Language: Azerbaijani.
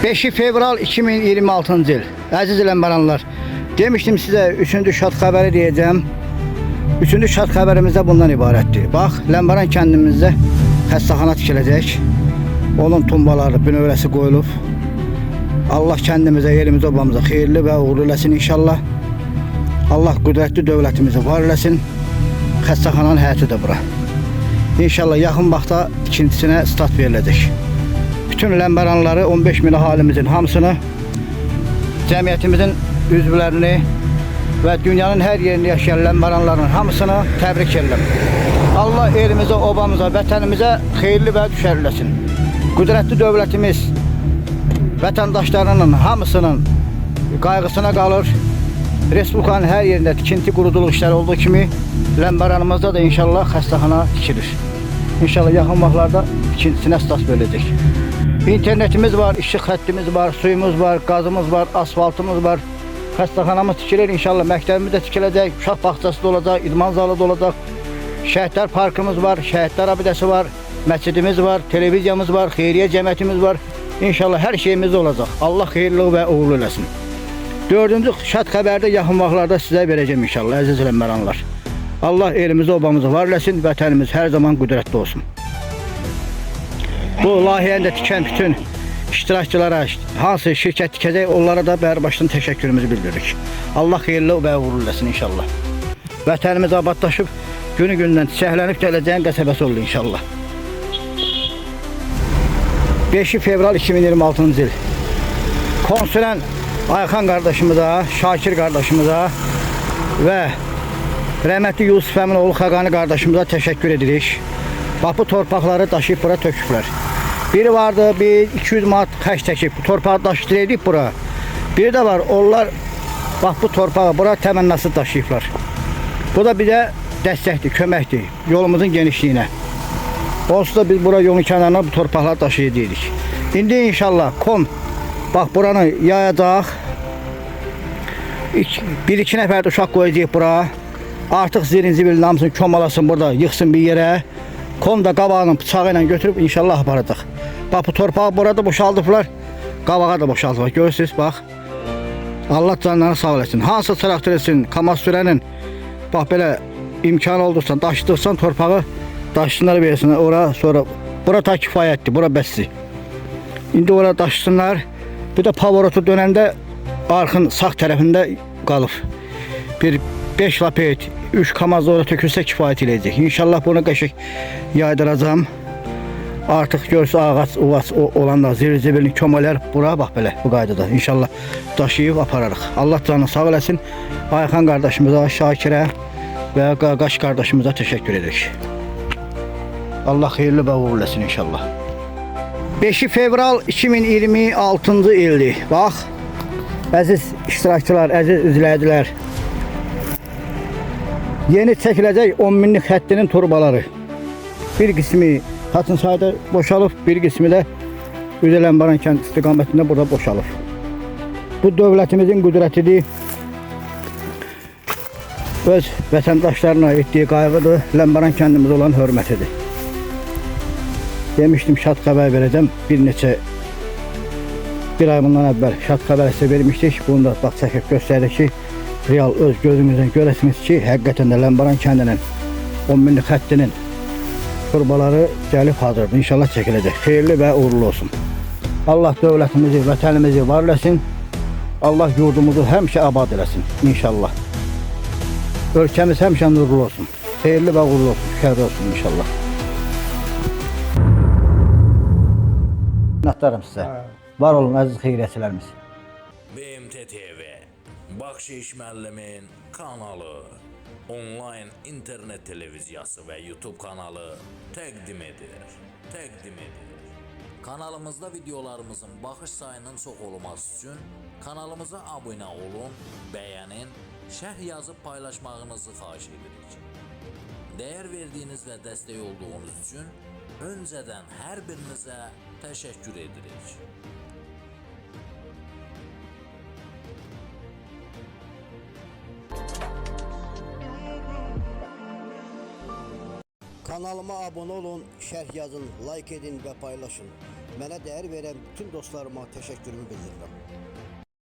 5 fevral 2026-cı il. Əziz ləmbəranlar, demişdim sizə 3-cü şad xəbəri deyəcəm. 3-cü şad xəbərimiz də bundan ibarətdir. Bax, Ləmbəran kəndimizdə xəstəxana tikiləcək. Onun tumbaları, bünövrəsi qoyulub. Allah kəndimizə, yerimizə, obamıza xeyirli və uğurlu eləsin inşallah. Allah qüdrətli dövlətimizi var eləsin. Xəstəxananın həyəti də bura. İnşallah yaxın vaxtda tikintisinə start veriləcək. Bütün Ləmbəranları, 15 min əhalimizin hamısını, cəmiyyətimizin üzvlərini və dünyanın hər yerində yaşayan Ləmbəranların hamısını təbrik edirəm. Allah elimizə, obamıza, vətənimizə xeyirli və düşərləsin. Qüdrətli dövlətimiz vətəndaşlarının hamısının qayğısına qalır. Respublikanın hər yerində tikinti, quruduluq işləri olduğu kimi Ləmbəranımızda da inşallah xəstəxana tikilir. İnşallah yaxın vaxtlarda tikintisinə start veriləcək. İnternetimiz var, işıq xəttimiz var, suyumuz var, qazımız var, asfaltımız var. Xəstəxanamız tikilir, inşallah məktəbimiz də tikiləcək, uşaq bağçası da olacaq, idman zalı da olacaq. Şəhidlər parkımız var, şəhidlər abidəsi var, məscidimiz var, televiziyamız var, xeyriyyə cəmiyyətimiz var. İnşallah hər şeyimiz olacaq. Allah xeyirli və uğurlu eləsin. 4-cü şad xəbərdə yaxın vaxtlarda sizə verəcəm inşallah, əziz Ləmbəranlar. Allah elimizə, obamızı var eləsin, vətənimiz hər zaman qüdrətli olsun. Bu layihəni də tikən bütün iştirakçılara, hansı şirkət tikəcək, onlara da bərbaşdan təşəkkürümüzü bildiririk. Allah xeyirli və uğurlu eləsin inşallah. Vətənimiz abadlaşıb, günü-gündən çiçəklənib gələcəyin qəsəbəsi oldu inşallah. 5 fevral 2026-cı il. Konsulən Ayxan qardaşımıza, Şakir qardaşımıza və rəhmətli Yusuf Əminoğlu Xaqani qardaşımıza təşəkkür edirik. Bax, bu torpaqları daşıyıb bura töküblər. Biri vardı, 200 manat xərc çəkib, bu torpağı daşıyıb bura. Biri də var, onlar bax, bu torpağı bura təmənnası daşıyıblar. Bu da bizə dəstəkdir, köməkdir yolumuzun genişliyinə. Onsuz da biz bura yolun kənarına bu torpaqları daşıyacağıq. İndi inşallah bax, buranı yayacaq. 1-2 nəfər də uşaq qoyacaq bura. Artıq zirin-zibilin hamısını kömalasın burada, yıxsın bir yerə. Da qabağının bıçağı ilə götürüb inşallah aparacaq. Bax, bu torpağı burada boşaldıblar. Qabağa da boşaldıblar. Görürsünüz, bax. Allah canlarını sağ eləsin. Hansı traktorçinin, kamaz sürənin bax belə imkanı oldursan, daşıdırsan torpağı daşısınlar versinlər ora, sonra bura ta kifayətdir, bura bəsdir. İndi ora daşısınlar. Bir də pavorotu dönəndə arxın sağ tərəfində qalıb. Bir 5 lapet, 3 kamaz ora tökülsə kifayət eləyəcək. İnşallah bunu qəşək yaydıracağım. Artıq görsə ağac, uvas olanda zirzibilini kömələr bura bax belə bu qaydada. İnşallah daşıyıb apararıq. Allah canını sağ eləsin. Ayxan qardaşımıza, Şakirə və Qaqaş qardaşımıza təşəkkür edirik. Allah xeyirli və uğurlu eləsin inşallah. 5 fevral 2026-cı ildir. Bax, əziz iştirakçılar, əziz izləyicilər. Yeni çəkiləcək 10 minlik xəttinin turbaları. Bir qismi Hatınsayda boşalıb, bir qismi də Ləmbəran kənd istiqamətində burada boşalıb. Bu dövlətimizin qüdrətidir. Öz vətəndaşlarına etdiyi qayğıdır, Ləmbəran kəndimizə olan hörmətidir. Demişdim, şad xəbər verəcəm. Bir ay bundan əvvəl şad xəbər sizə vermişdik. Bunu da bax, çəkib göstərdik ki, real öz gözümüzdən görəsiniz ki, həqiqətən də Ləmbəran kəndinin 10 minlik xəttinin turbaları gəlib hazırdır. İnşallah çəkiləcək. Xeyirli və uğurlu olsun. Allah dövlətimizi, vətənimizi var eləsin. Allah yurdumuzu həmişə abad eləsin. İnşallah. Ölkəmiz həmişə nurlu olsun. Xeyirli və uğurlu olsun. Şərri olsun inşallah. Minnətdarım sizə. Var olun əziz xeyriyyətçilərimiz. BMT TV, Bakşiş müəllimin kanalı, onlayn internet televiziyası və YouTube kanalı təqdim edir. Kanalımızda videolarımızın baxış sayının çox olması üçün kanalımıza abunə olun, bəyənin, şərh yazıb paylaşmağınızı xahiş edirik. Dəyər verdiyiniz və dəstək olduğunuz üçün öncədən hər birinizə təşəkkür edirik. Kanalıma abone olun, şərh yazın, like edin və paylaşın. Mənə dəyər verən bütün dostlarıma təşəkkürümü bildirirəm.